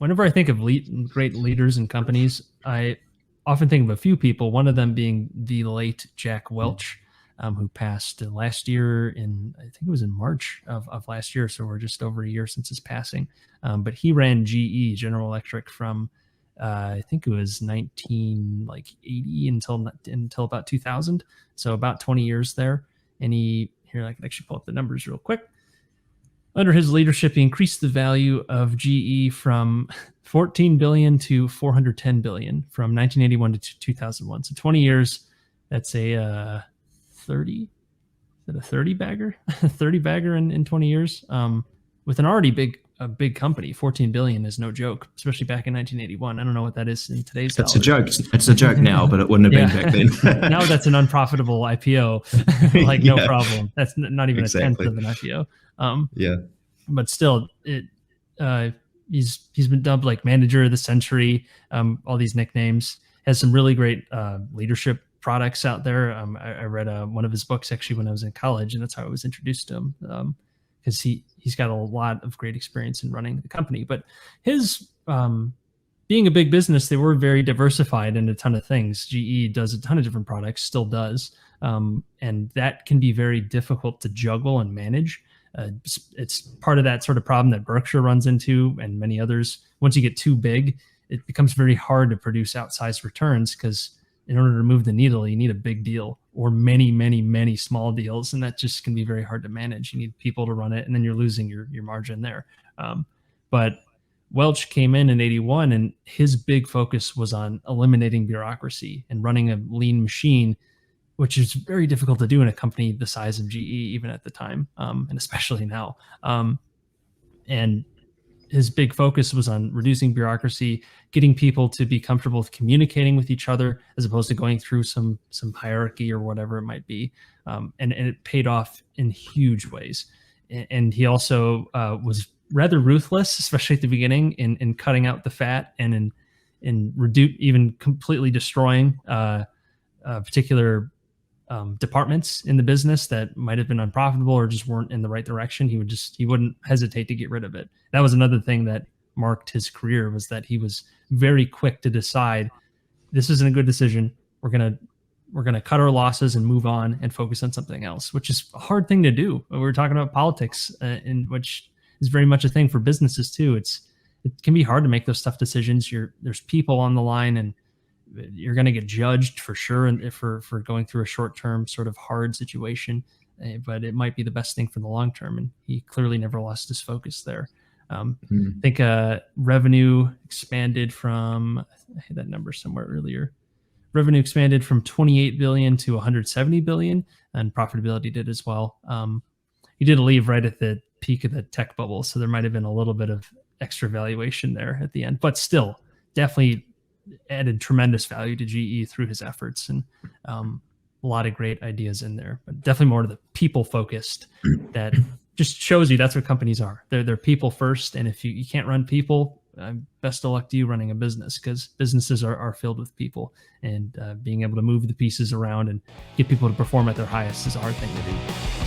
whenever I think of great leaders in companies, I often think of a few people, one of them being the late Jack Welch, who passed last year I think it was in March of last year. So we're just over a year since his passing. But he ran GE, General Electric, from I think it was 1980 until about 2000. So about 20 years there. And here I can actually pull up the numbers real quick. Under his leadership, he increased the value of GE from 14 billion to 410 billion from 1981 to 2001. So 20 years. That's a 30. Is it a 30 bagger? 30 bagger in 20 years. With an already big company, 14 billion is no joke, especially back in 1981. I don't know what that is in today's dollars. A joke. It's a joke now, but it wouldn't have been back then. Now that's an unprofitable IPO. Like no problem. That's not even a tenth of an IPO. But still, he's been dubbed like manager of the century. All these nicknames. Has some really great leadership products out there. I read one of his books actually when I was in college, and that's how I was introduced to him. Because he's got a lot of great experience in running the company. But his being a big business, they were very diversified in a ton of things. GE does a ton of different products, still does, and that can be very difficult to juggle and manage. It's part of that sort of problem that Berkshire runs into, and many others. Once you get too big, it becomes very hard to produce outsized returns, because in order to move the needle, you need a big deal or many, many, many small deals. And that just can be very hard to manage. You need people to run it, and then you're losing your margin there. But Welch came in 81, and his big focus was on eliminating bureaucracy and running a lean machine, which is very difficult to do in a company the size of GE, even at the time, and especially now. And his big focus was on reducing bureaucracy, getting people to be comfortable with communicating with each other, as opposed to going through some hierarchy or whatever it might be. And it paid off in huge ways. And he also was rather ruthless, especially at the beginning, in cutting out the fat and in even completely destroying particular departments in the business that might have been unprofitable or just weren't in the right direction. He wouldn't hesitate to get rid of it. That was another thing that marked his career, was that he was very quick to decide, this isn't a good decision. We're gonna cut our losses and move on and focus on something else, which is a hard thing to do. We were talking about politics, in which is very much a thing for businesses too. It can be hard to make those tough decisions. There's people on the line, and you're going to get judged for sure, and for going through a short-term sort of hard situation, but it might be the best thing for the long term. And he clearly never lost his focus there. I think revenue expanded from, I had that number somewhere earlier. Revenue expanded from 28 billion to 170 billion, and profitability did as well. He did leave right at the peak of the tech bubble, so there might have been a little bit of extra valuation there at the end, but still definitely added tremendous value to GE through his efforts, and a lot of great ideas in there, but definitely more to the people focused. That just shows you that's what companies are. They're people first. And if you can't run people, best of luck to you running a business, because businesses are filled with people, and being able to move the pieces around and get people to perform at their highest is a hard thing to do.